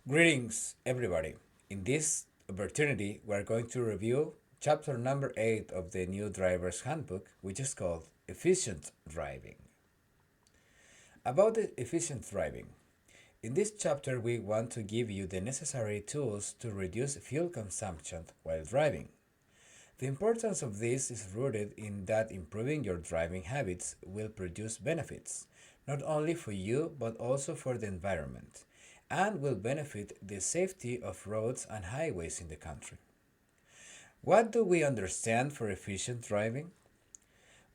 Greetings, everybody. In this opportunity, we are going to review chapter number 8 of the new driver's handbook, which is called Efficient Driving. About the efficient driving. In this chapter, we want to give you the necessary tools to reduce fuel consumption while driving. The importance of this is rooted in that improving your driving habits will produce benefits, not only for you but also for the environment, and will benefit the safety of roads and highways in the country. What do we understand for efficient driving?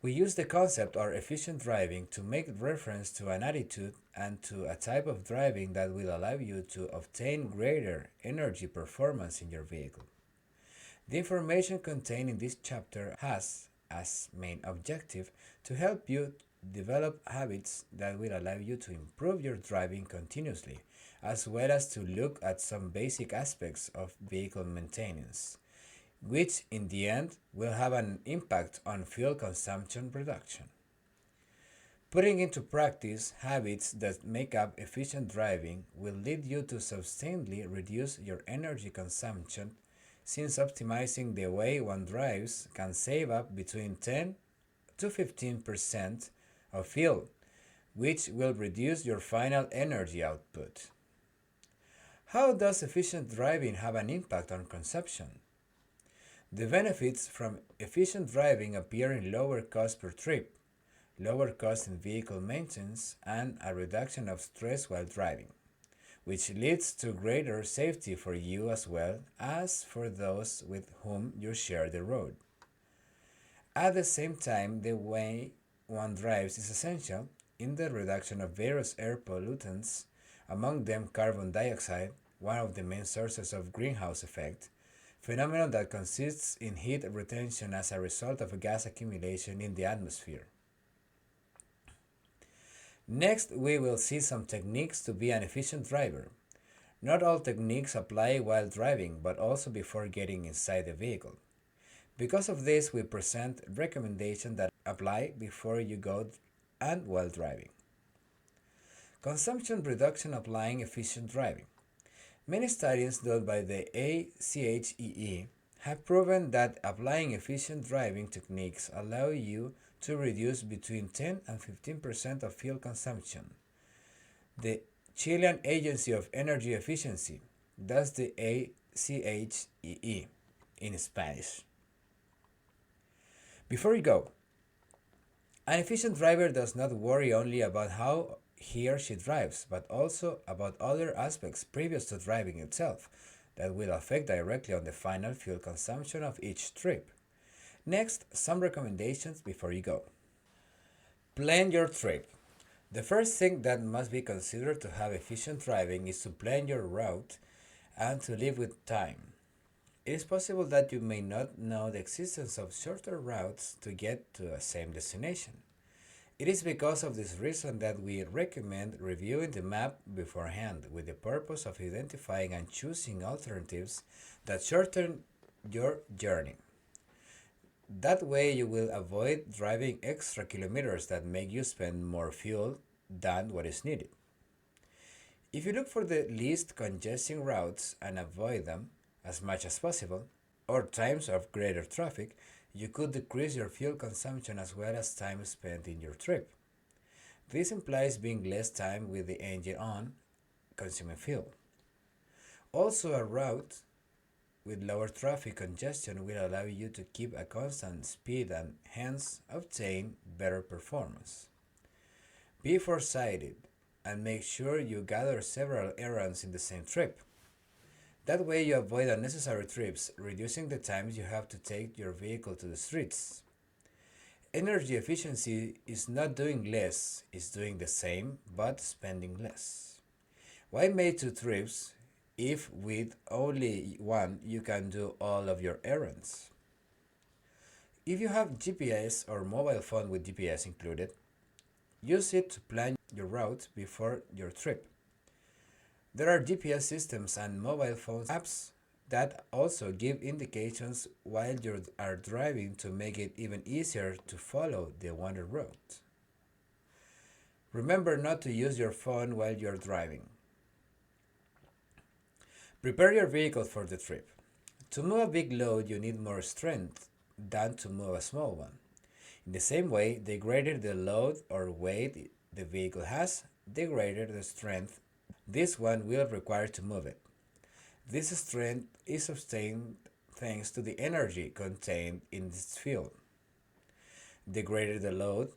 We use the concept or efficient driving to make reference to an attitude and to a type of driving that will allow you to obtain greater energy performance in your vehicle. The information contained in this chapter has as main objective to help you develop habits that will allow you to improve your driving continuously, as well as to look at some basic aspects of vehicle maintenance, which in the end will have an impact on fuel consumption reduction. Putting into practice habits that make up efficient driving will lead you to sustainably reduce your energy consumption, since optimizing the way one drives can save up between 10 to 15% of fuel, which will reduce your final energy output. How does efficient driving have an impact on consumption? The benefits from efficient driving appear in lower cost per trip, lower cost in vehicle maintenance, and a reduction of stress while driving, which leads to greater safety for you as well as for those with whom you share the road. At the same time, the way one drives is essential in the reduction of various air pollutants, among them carbon dioxide, one of the main sources of greenhouse effect, phenomenon that consists in heat retention as a result of gas accumulation in the atmosphere. Next, we will see some techniques to be an efficient driver. Not all techniques apply while driving, but also before getting inside the vehicle. Because of this, we present recommendations that apply before you go and while driving. Consumption reduction applying efficient driving. Many studies done by the ACHEE have proven that applying efficient driving techniques allow you to reduce between 10 and 15% of fuel consumption. The Chilean Agency of Energy Efficiency, that's the ACHEE in Spanish. Before you go, an efficient driver does not worry only about how he or she drives, but also about other aspects previous to driving itself that will affect directly on the final fuel consumption of each trip. Next, some recommendations before you go. Plan your trip. The first thing that must be considered to have efficient driving is to plan your route and to live with time. It is possible that you may not know the existence of shorter routes to get to a same destination. It is because of this reason that we recommend reviewing the map beforehand with the purpose of identifying and choosing alternatives that shorten your journey. That way you will avoid driving extra kilometers that make you spend more fuel than what is needed. If you look for the least congesting routes and avoid them as much as possible, or times of greater traffic, you could decrease your fuel consumption as well as time spent in your trip. This implies being less time with the engine on, consuming fuel. Also, a route with lower traffic congestion will allow you to keep a constant speed and hence obtain better performance. Be foresighted and make sure you gather several errands in the same trip. That way you avoid unnecessary trips, reducing the times you have to take your vehicle to the streets. Energy efficiency is not doing less, it's doing the same but spending less. Why make two trips if with only one you can do all of your errands? If you have GPS or mobile phone with GPS included, use it to plan your route before your trip. There are GPS systems and mobile phone apps that also give indications while you are driving to make it even easier to follow the wanted route. Remember not to use your phone while you're driving. Prepare your vehicle for the trip. To move a big load, you need more strength than to move a small one. In the same way, the greater the load or weight the vehicle has, the greater the strength this one will require to move it. This strength is sustained thanks to the energy contained in its fuel. The greater the load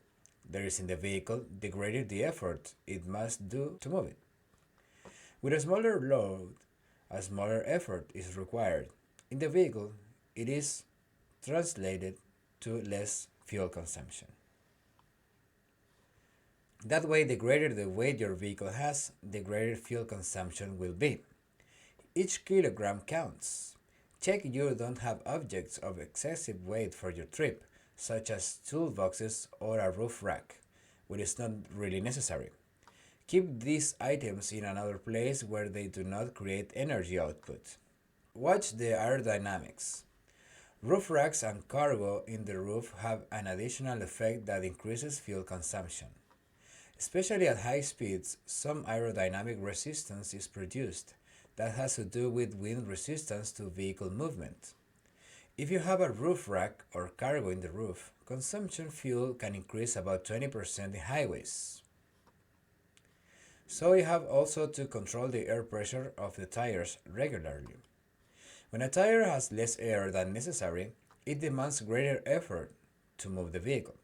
there is in the vehicle, the greater the effort it must do to move it. With a smaller load, a smaller effort is required. In the vehicle, it is translated to less fuel consumption. That way, the greater the weight your vehicle has, the greater fuel consumption will be. Each kilogram counts. Check you don't have objects of excessive weight for your trip, such as toolboxes or a roof rack, which is not really necessary. Keep these items in another place where they do not create energy output. Watch the aerodynamics. Roof racks and cargo in the roof have an additional effect that increases fuel consumption. Especially at high speeds, some aerodynamic resistance is produced that has to do with wind resistance to vehicle movement. If you have a roof rack or cargo in the roof, consumption fuel can increase about 20% in highways. So you have also to control the air pressure of the tires regularly. When a tire has less air than necessary, it demands greater effort to move the vehicle.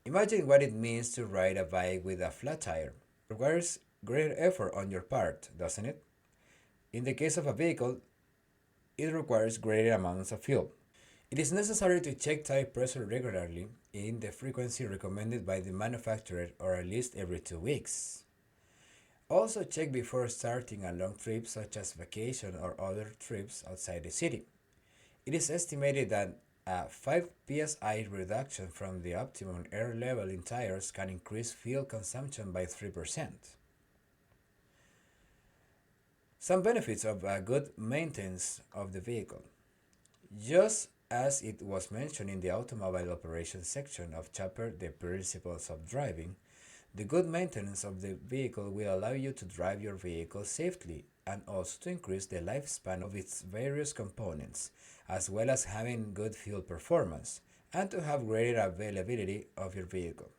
Imagine what it means to ride a bike with a flat tire. It requires greater effort on your part, doesn't it? In the case of a vehicle, it requires greater amounts of fuel. It is necessary to check tire pressure regularly in the frequency recommended by the manufacturer or at least every 2 weeks. Also check before starting a long trip such as vacation or other trips outside the city. It is estimated that a 5 psi reduction from the optimum air level in tires can increase fuel consumption by 3%. Some benefits of a good maintenance of the vehicle. Just as it was mentioned in the automobile operations section of chapter The Principles of Driving, the good maintenance of the vehicle will allow you to drive your vehicle safely and also to increase the lifespan of its various components, as well as having good fuel performance and to have greater availability of your vehicle.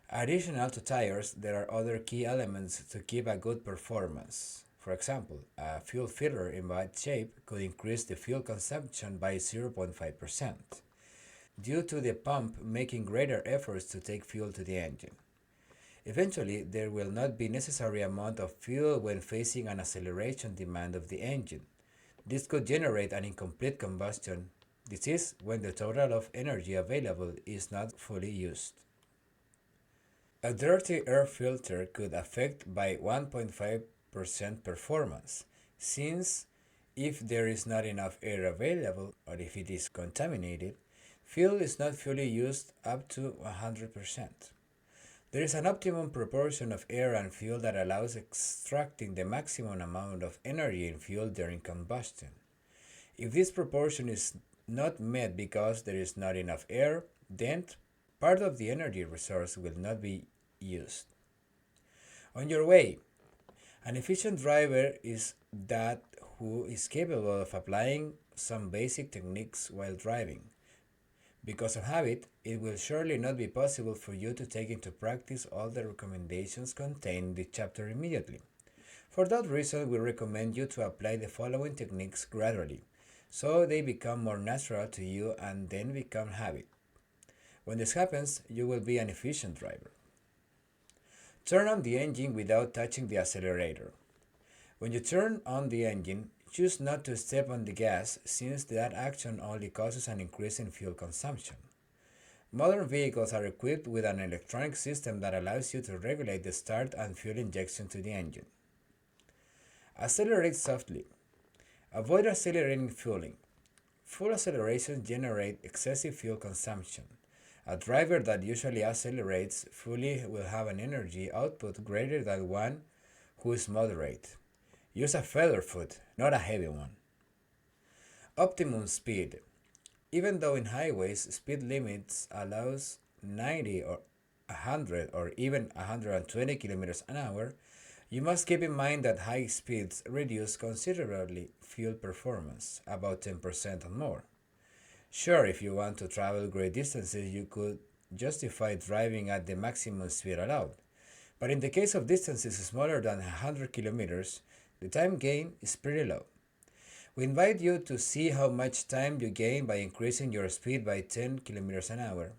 Additional to tires, there are other key elements to keep a good performance. For example, a fuel filter in bad shape could increase the fuel consumption by 0.5% due to the pump making greater efforts to take fuel to the engine. Eventually, there will not be necessary amount of fuel when facing an acceleration demand of the engine. This could generate an incomplete combustion. This is when the total of energy available is not fully used. A dirty air filter could affect by 1.5% performance, since if there is not enough air available or if it is contaminated, fuel is not fully used up to 100%. There is an optimum proportion of air and fuel that allows extracting the maximum amount of energy in fuel during combustion. If this proportion is not met because there is not enough air, then part of the energy resource will not be used. On your way, an efficient driver is that who is capable of applying some basic techniques while driving. Because of habit, it will surely not be possible for you to take into practice all the recommendations contained in the chapter immediately. For that reason, we recommend you to apply the following techniques gradually, so they become more natural to you and then become habit. When this happens, you will be an efficient driver. Turn on the engine without touching the accelerator. When you turn on the engine, choose not to step on the gas since that action only causes an increase in fuel consumption. Modern vehicles are equipped with an electronic system that allows you to regulate the start and fuel injection to the engine. Accelerate softly. Avoid accelerating fueling. Full acceleration generates excessive fuel consumption. A driver that usually accelerates fully will have an energy output greater than one who is moderate. Use a feather foot, not a heavy one. Optimum speed. Even though in highways speed limits allows 90 or 100 or even 120 kilometers an hour, You must keep in mind that high speeds reduce considerably fuel performance, about 10% or more. Sure, if you want to travel great distances, you could justify driving at the maximum speed allowed. But in the case of distances smaller than 100 kilometers, the time gain is pretty low. We invite you to see how much time you gain by increasing your speed by 10 kilometers an hour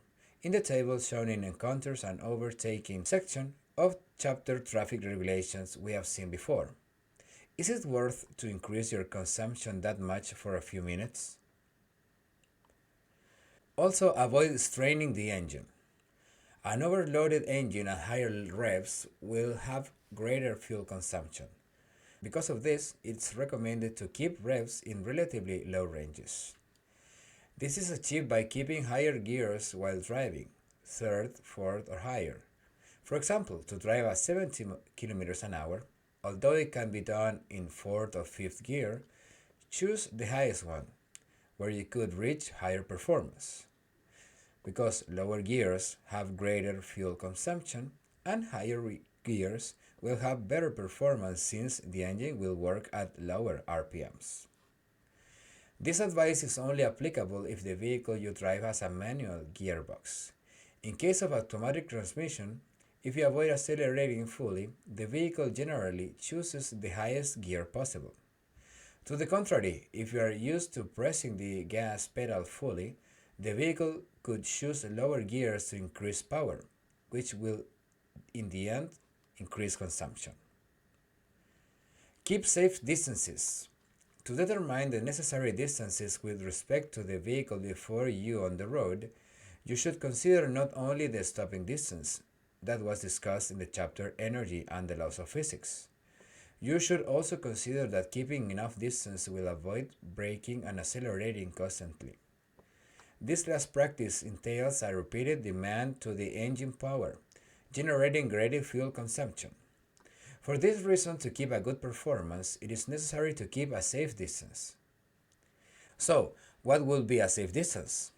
in the table shown in Encounters and Overtaking section of chapter Traffic Regulations we have seen before. Is it worth to increase your consumption that much for a few minutes? Also, avoid straining the engine. An overloaded engine at higher revs will have greater fuel consumption. Because of this, it's recommended to keep revs in relatively low ranges. This is achieved by keeping higher gears while driving, third, fourth, or higher. For example, to drive at 70 kilometers an hour, although it can be done in fourth or fifth gear, choose the highest one, where you could reach higher performance. Because lower gears have greater fuel consumption and higher gears will have better performance since the engine will work at lower RPMs. This advice is only applicable if the vehicle you drive has a manual gearbox. In case of automatic transmission, if you avoid accelerating fully, the vehicle generally chooses the highest gear possible. To the contrary, if you are used to pressing the gas pedal fully, the vehicle could choose lower gears to increase power, which will, in the end, increase consumption. Keep safe distances. To determine the necessary distances with respect to the vehicle before you on the road, you should consider not only the stopping distance that was discussed in the chapter Energy and the Laws of Physics. You should also consider that keeping enough distance will avoid braking and accelerating constantly. This last practice entails a repeated demand to the engine power, generating greater fuel consumption. For this reason, to keep a good performance, it is necessary to keep a safe distance. So, what would be a safe distance?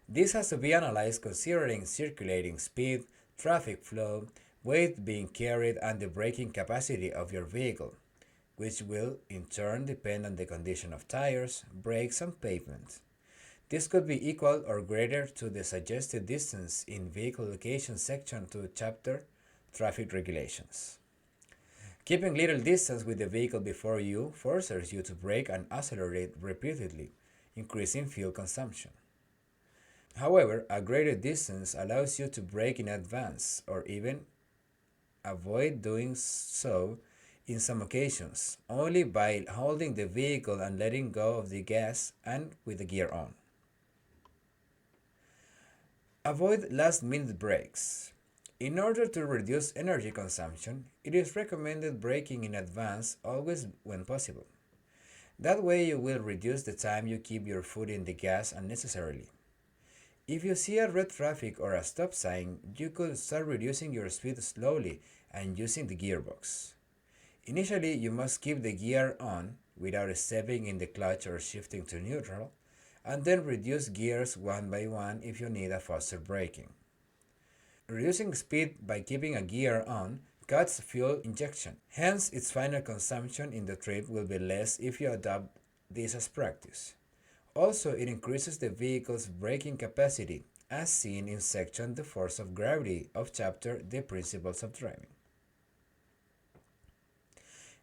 This has to be analyzed considering circulating speed, traffic flow, weight being carried, and the braking capacity of your vehicle, which will in turn depend on the condition of tires, brakes, and pavement. This could be equal or greater to the suggested distance in Vehicle Location section to chapter Traffic Regulations. Keeping little distance with the vehicle before you forces you to brake and accelerate repeatedly, increasing fuel consumption. However, a greater distance allows you to brake in advance or even avoid doing so in some occasions, only by holding the vehicle and letting go of the gas and with the gear on. Avoid last-minute brakes. In order to reduce energy consumption, it is recommended braking in advance always when possible. That way you will reduce the time you keep your foot in the gas unnecessarily. If you see a red traffic or a stop sign, you could start reducing your speed slowly and using the gearbox. Initially, you must keep the gear on without stepping in the clutch or shifting to neutral, and then reduce gears one by one if you need a faster braking. Reducing speed by keeping a gear on cuts fuel injection, hence its final consumption in the trip will be less if you adopt this as practice. Also, it increases the vehicle's braking capacity, as seen in section The Force of Gravity of chapter The Principles of Driving.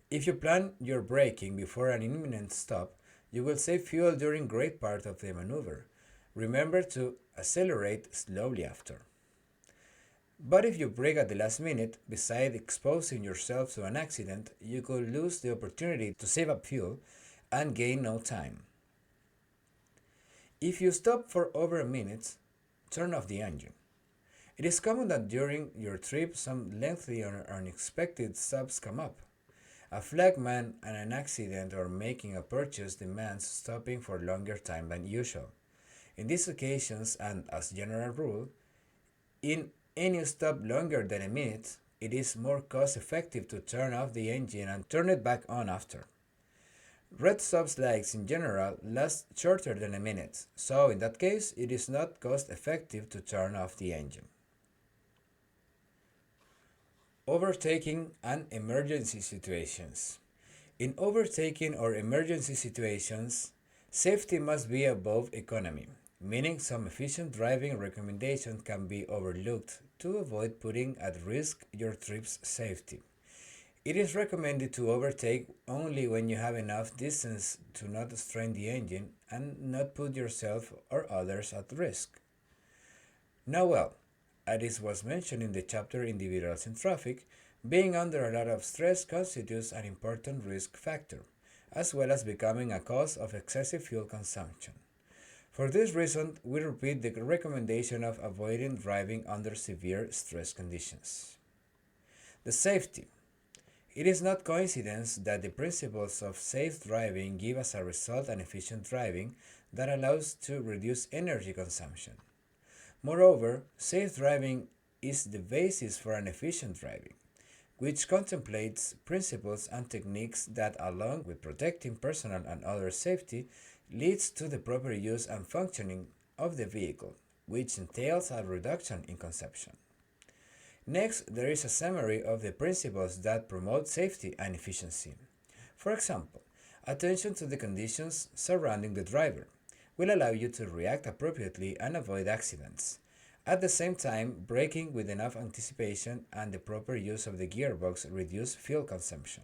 If you plan your braking before an imminent stop, you will save fuel during great part of the maneuver. Remember to accelerate slowly after. But if you brake at the last minute, besides exposing yourself to an accident, you could lose the opportunity to save up fuel and gain no time. If you stop for over a minute, turn off the engine. It is common that during your trip some lengthy or unexpected stops come up. A flagman and an accident or making a purchase demands stopping for longer time than usual. In these occasions, and as general rule, in any stop longer than a minute, it is more cost effective to turn off the engine and turn it back on after. Red stop lights in general last shorter than a minute, so in that case it is not cost effective to turn off the engine. Overtaking and emergency situations. In overtaking or emergency situations, safety must be above economy, meaning some efficient driving recommendations can be overlooked to avoid putting at risk your trip's safety. It is recommended to overtake only when you have enough distance to not strain the engine and not put yourself or others at risk. Now, well, as was mentioned in the chapter Individuals in Traffic, being under a lot of stress constitutes an important risk factor, as well as becoming a cause of excessive fuel consumption. For this reason, we repeat the recommendation of avoiding driving under severe stress conditions. The safety. It is not coincidence that the principles of safe driving give as a result an efficient driving that allows to reduce energy consumption. Moreover, safe driving is the basis for an efficient driving, which contemplates principles and techniques that, along with protecting personal and other safety, leads to the proper use and functioning of the vehicle, which entails a reduction in consumption. Next, there is a summary of the principles that promote safety and efficiency. For example, attention to the conditions surrounding the driver will allow you to react appropriately and avoid accidents. At the same time, braking with enough anticipation and the proper use of the gearbox reduce fuel consumption.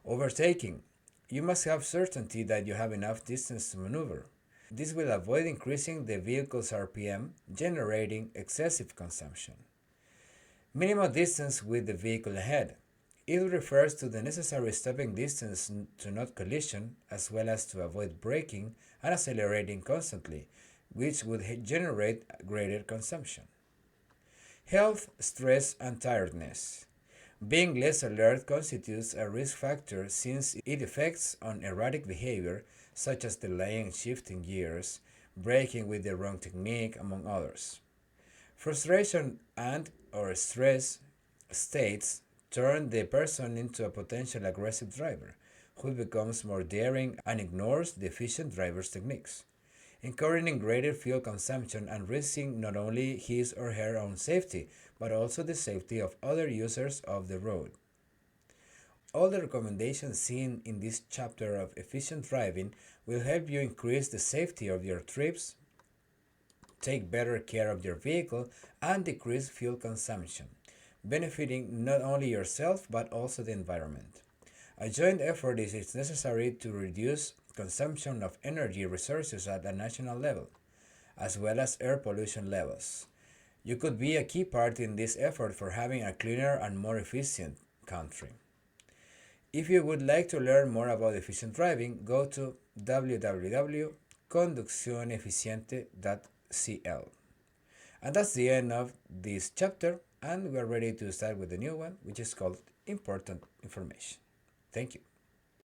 Overtaking. You must have certainty that you have enough distance to maneuver. This will avoid increasing the vehicle's RPM, generating excessive consumption. Minimum distance with the vehicle ahead. It refers to the necessary stopping distance to not collision, as well as to avoid braking and accelerating constantly, which would generate greater consumption. Health, stress, and tiredness. Being less alert constitutes a risk factor since it affects on erratic behavior such as delaying shifting gears, braking with the wrong technique, among others. Frustration and or stress states turn the person into a potential aggressive driver who becomes more daring and ignores the efficient driver's techniques, encouraging greater fuel consumption and risking not only his or her own safety, but also the safety of other users of the road. All the recommendations seen in this chapter of efficient driving will help you increase the safety of your trips, take better care of your vehicle, and decrease fuel consumption, benefiting not only yourself but also the environment. A joint effort is necessary to reduce consumption of energy resources at a national level, as well as air pollution levels. You could be a key part in this effort for having a cleaner and more efficient country. If you would like to learn more about efficient driving, go to www.conduccioneficiente.cl. And that's the end of this chapter, and we are ready to start with the new one, which is called Important Information. Thank you.